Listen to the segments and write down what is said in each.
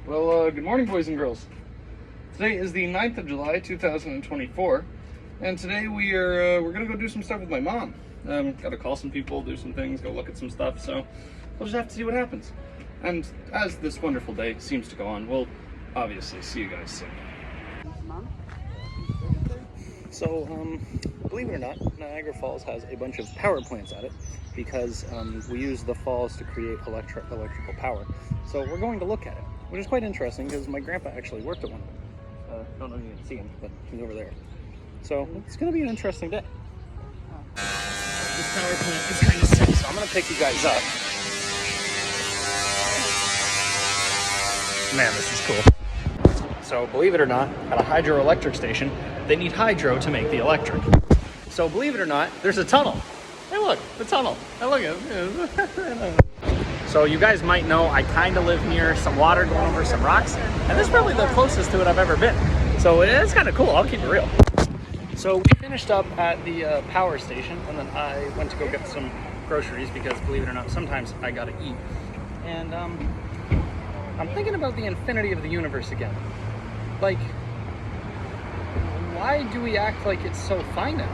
Well, good morning, boys and girls. Today is the 9th of July, 2024, and today we're gonna go do some stuff with my mom. Gotta call some people, do some things, go look at some stuff, so we'll just have to see what happens. And as this wonderful day seems to go on, we'll obviously see you guys soon. Mom? So, believe it or not, Niagara Falls has a bunch of power plants at it because we use the falls to create electrical power. So we're going to look at it, which is quite interesting because my grandpa actually worked at one of them. I don't know if you can see him, but he's over there. So it's going to be an interesting day. This power plant is kind of sick, so I'm going to pick you guys up. Man, this is cool. So believe it or not, at a hydroelectric station, they need hydro to make the electric. So believe it or not, there's a tunnel. Hey look, the tunnel. Hey look at it. So you guys might know I kind of live near some water going over some rocks, and this is probably the closest to it I've ever been. So it's kind of cool, I'll keep it real. So we finished up at the power station, and then I went to go get some groceries because believe it or not, sometimes I gotta eat. And I'm thinking about the infinity of the universe again. Like, why do we act like it's so finite?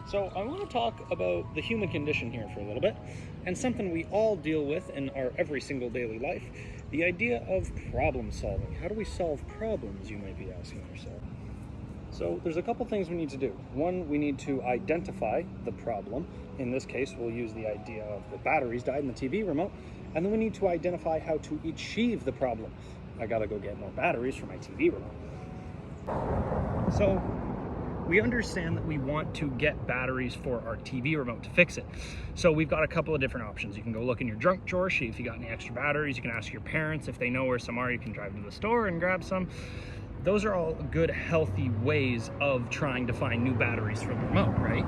So I want to talk about the human condition here for a little bit, and something we all deal with in our every single daily life, the idea of problem solving. How do we solve problems, you might be asking yourself? So there's a couple things we need to do. One, we need to identify the problem. In this case, we'll use the idea of the batteries died in the TV remote, and then we need to identify how to achieve the problem. I gotta go get more batteries for my TV remote. So we understand that we want to get batteries for our TV remote to fix it. So we've got a couple of different options. You can go look in your junk drawer, see if you got any extra batteries. You can ask your parents if they know where some are. You can drive to the store and grab some. Those are all good, healthy ways of trying to find new batteries for the remote, right?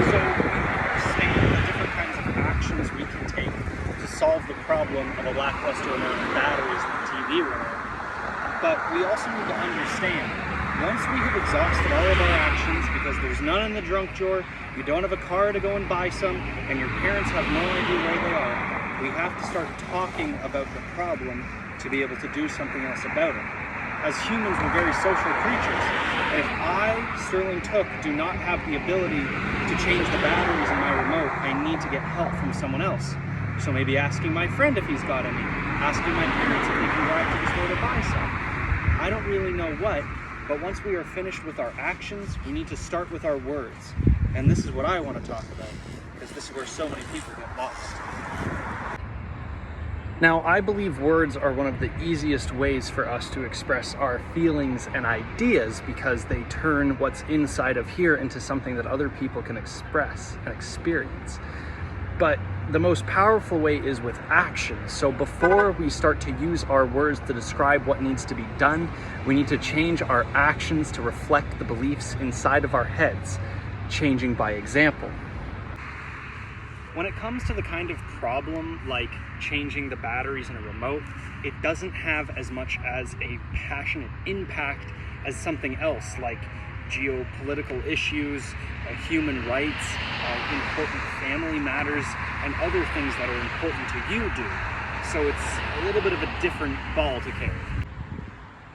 So we understand the different kinds of actions we can take to solve the problem of a lackluster amount of batteries in the TV remote. But we also need to understand, once we have exhausted all of our actions, because there's none in the junk drawer, you don't have a car to go and buy some, and your parents have no idea where they are, we have to start talking about the problem to be able to do something else about it. As humans, we're very social creatures. And if I, Sterling Took, do not have the ability to change the batteries in my remote, I need to get help from someone else. So maybe asking my friend if he's got any, asking my parents if they can drive to the store to buy some. I don't really know what, but once we are finished with our actions, we need to start with our words. And this is what I want to talk about, because this is where so many people get lost. Now, I believe words are one of the easiest ways for us to express our feelings and ideas because they turn what's inside of here into something that other people can express and experience. But the most powerful way is with action. So before we start to use our words to describe what needs to be done, we need to change our actions to reflect the beliefs inside of our heads, changing by example. When it comes to the kind of problem like changing the batteries in a remote, it doesn't have as much as a passionate impact as something else like geopolitical issues, human rights, important family matters, and other things that are important to you do. So it's a little bit of a different ball to carry.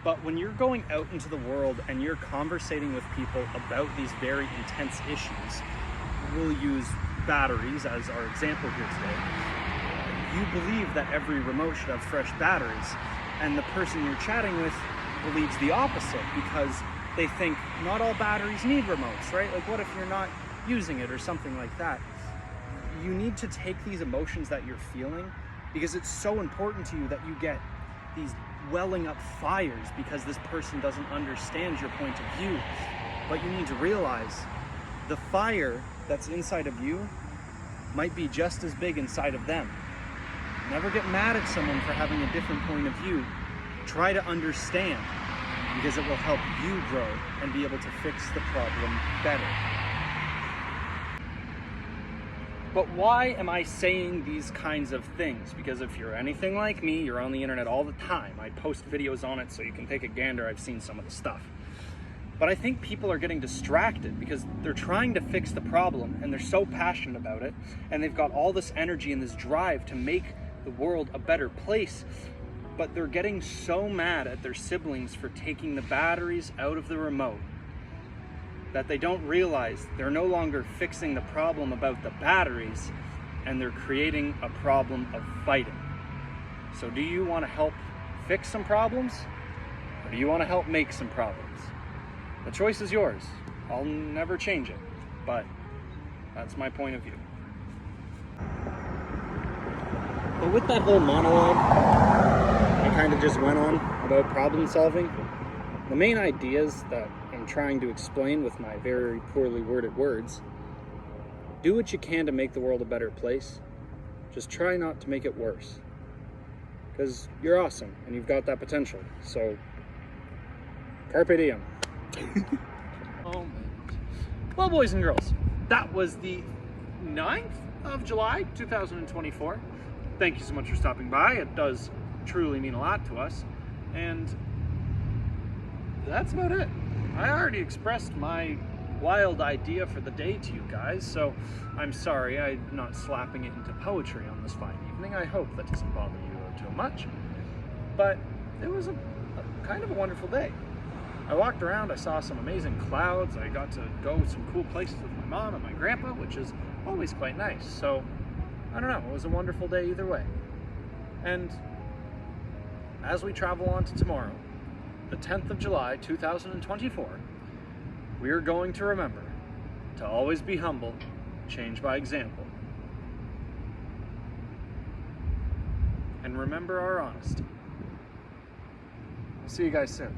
But when you're going out into the world and you're conversating with people about these very intense issues, we'll use batteries as our example here today. You believe that every remote should have fresh batteries, and the person you're chatting with believes the opposite because they think not all batteries need remotes, right? Like what if you're not using it or something like that? You need to take these emotions that you're feeling because it's so important to you that you get these welling up fires because this person doesn't understand your point of view. But you need to realize the fire that's inside of you might be just as big inside of them. Never get mad at someone for having a different point of view. Try to understand because it will help you grow and be able to fix the problem better. But why am I saying these kinds of things? Because if you're anything like me, you're on the internet all the time. I post videos on it so you can take a gander. I've seen some of the stuff. But I think people are getting distracted because they're trying to fix the problem and they're so passionate about it, and they've got all this energy and this drive to make the world a better place, but they're getting so mad at their siblings for taking the batteries out of the remote that they don't realize they're no longer fixing the problem about the batteries, and they're creating a problem of fighting. So do you want to help fix some problems, or do you want to help make some problems? The choice is yours. I'll never change it, but that's my point of view. But with that whole monologue I kind of just went on about problem solving, the main ideas that I'm trying to explain with my very poorly worded words: do what you can to make the world a better place. Just try not to make it worse. Because you're awesome and you've got that potential. So, carpe diem. Well, boys and girls, that was the 9th of July, 2024. Thank you so much for stopping by. It does truly mean a lot to us. And that's about it. I already expressed my wild idea for the day to you guys, so I'm sorry I'm not slapping it into poetry on this fine evening. I hope that doesn't bother you too much. But it was a kind of a wonderful day. I walked around, I saw some amazing clouds, I got to go some cool places with my mom and my grandpa, which is always quite nice. So, I don't know, it was a wonderful day either way. And as we travel on to tomorrow, the 10th of July, 2024, we are going to remember to always be humble, change by example. And remember our honesty. See you guys soon.